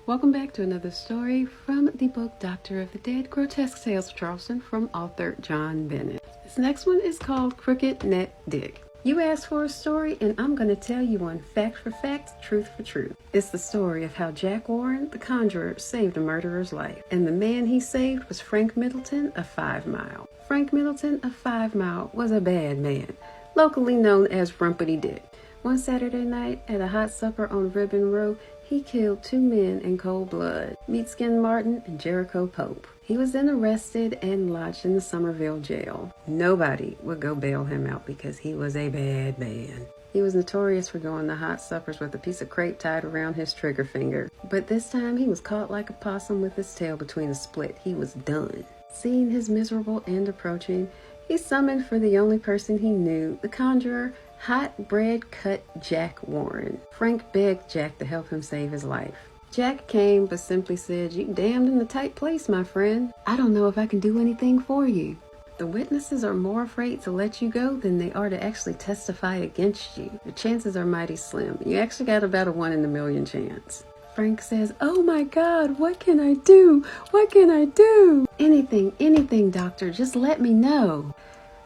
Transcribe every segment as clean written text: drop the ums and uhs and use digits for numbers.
Welcome back to another story from the book Doctor of the Dead, Grotesque Tales of Charleston from author John Bennett. This next one is called Crooked Neck Dick. You asked for a story, and I'm going to tell you one fact for fact, truth for truth. It's the story of how Jack Warren, the conjurer, saved a murderer's life. And the man he saved was Frank Middleton of 5 Mile. Frank Middleton of 5 Mile was a bad man, locally known as Rumpity Dick. One Saturday night at a hot supper on Ribbon Row, he killed 2 men in cold blood, Meatskin Martin and Jericho Pope. He was then arrested and lodged in the Somerville jail. Nobody would go bail him out because he was a bad man. He was notorious for going to hot suppers with a piece of crepe tied around his trigger finger. But this time he was caught like a possum with his tail between a split. He was done. Seeing his miserable end approaching, he summoned for the only person he knew, the conjurer, hot bread cut Jack Warren. Frank begged Jack to help him save his life. Jack came but simply said, "You damned in a tight place, my friend. I don't know if I can do anything for you." The witnesses are more afraid to let you go than they are to actually testify against you. The chances are mighty slim. You actually got about a 1 in a million chance. Frank says, "Oh my God, what can I do? What can I do?" Anything, doctor, just let me know."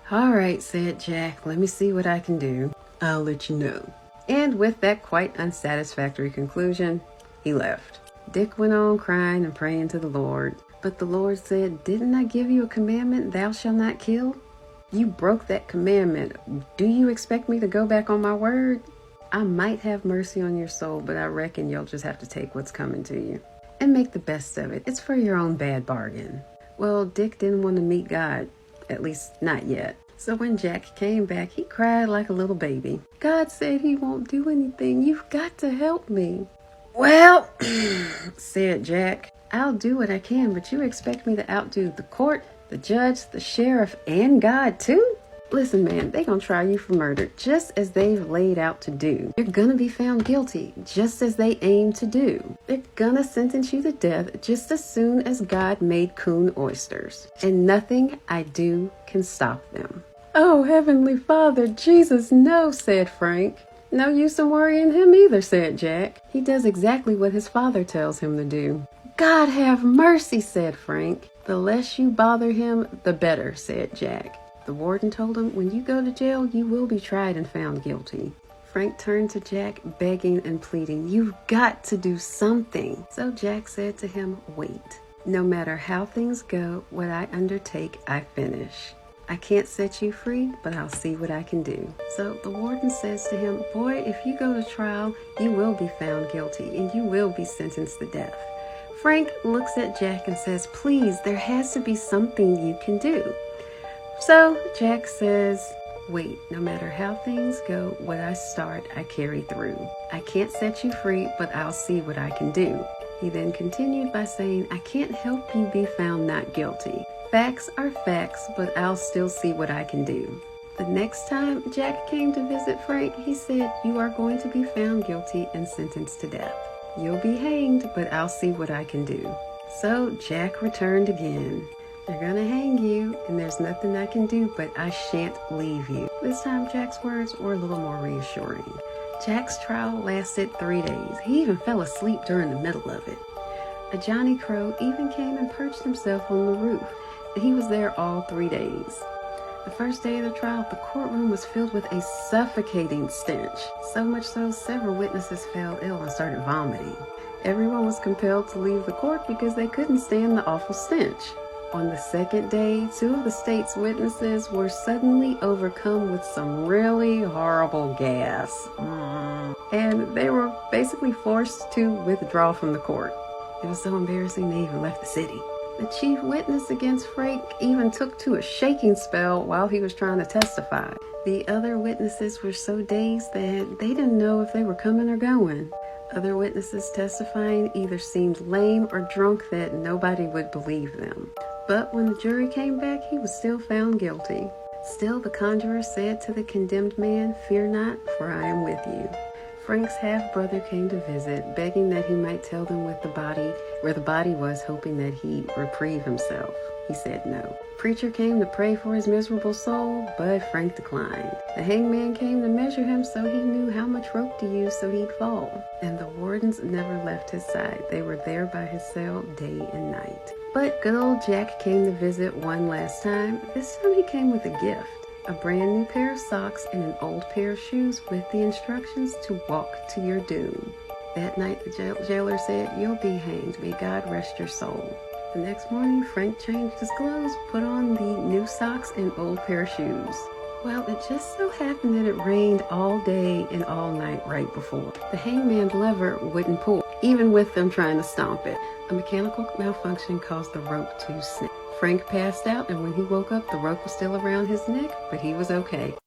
"All right," said Jack, "let me see what I can do. I'll let you know." And with that quite unsatisfactory conclusion, he left. Dick went on crying and praying to the Lord. But the Lord said, "Didn't I give you a commandment, thou shalt not kill? You broke that commandment. Do you expect me to go back on my word? I might have mercy on your soul, but I reckon you'll just have to take what's coming to you and make the best of it. It's for your own bad bargain." Well, Dick didn't want to meet God, at least not yet. So when Jack came back, he cried like a little baby. "God said he won't do anything. You've got to help me." "Well," said Jack, "I'll do what I can, but you expect me to outdo the court, the judge, the sheriff, and God too? Listen, man, they gonna try you for murder just as they've laid out to do. You're gonna be found guilty just as they aim to do. They're gonna sentence you to death just as soon as God made coon oysters. And nothing I do can stop them." "Oh, Heavenly Father, Jesus, no," said Frank. "No use in worrying him either," said Jack. "He does exactly what his father tells him to do." "God have mercy," said Frank. "The less you bother him, the better," said Jack. The warden told him, "When you go to jail, you will be tried and found guilty." Frank turned to Jack, begging and pleading, "You've got to do something." So Jack said to him, "Wait. No matter how things go, what I undertake, I finish. I can't set you free, but I'll see what I can do." So the warden says to him, "Boy, if you go to trial, you will be found guilty and you will be sentenced to death." Frank looks at Jack and says, "Please, there has to be something you can do." So Jack says, "Wait, no matter how things go, what I start, I carry through. I can't set you free, but I'll see what I can do." He then continued by saying, "I can't help you be found not guilty. Facts are facts, but I'll still see what I can do." The next time Jack came to visit Frank, he said, "You are going to be found guilty and sentenced to death. You'll be hanged, but I'll see what I can do." So Jack returned again. "They're gonna hang you, and there's nothing I can do, but I shan't leave you." This time Jack's words were a little more reassuring. Jack's trial lasted 3 days. He even fell asleep during the middle of it. A Johnny Crow even came and perched himself on the roof, and he was there all 3 days. The first day of the trial, the courtroom was filled with a suffocating stench, so much so several witnesses fell ill and started vomiting. Everyone was compelled to leave the court because they couldn't stand the awful stench. On the second day, 2 of the state's witnesses were suddenly overcome with some really horrible gas. And they were basically forced to withdraw from the court. It was so embarrassing they even left the city. The chief witness against Frank even took to a shaking spell while he was trying to testify. The other witnesses were so dazed that they didn't know if they were coming or going. Other witnesses testifying either seemed lame or drunk that nobody would believe them. But when the jury came back, he was still found guilty. Still, the conjurer said to the condemned man, "Fear not, for I am with you." Frank's half-brother came to visit, begging that he might tell them where the body was, hoping that he'd reprieve himself. He said no. Preacher came to pray for his miserable soul, but Frank declined. The hangman came to measure him so he knew how much rope to use so he'd fall. And the wardens never left his side. They were there by his cell day and night. But good old Jack came to visit one last time. This time he came with a gift. A brand new pair of socks and an old pair of shoes with the instructions to walk to your doom. That night the jailer said, "You'll be hanged. May God rest your soul." The next morning, Frank changed his clothes, put on the new socks and old pair of shoes. Well, it just so happened that it rained all day and all night right before. The hangman's lever wouldn't pull, even with them trying to stomp it. A mechanical malfunction caused the rope to snap. Frank passed out, and when he woke up, the rope was still around his neck, but he was okay.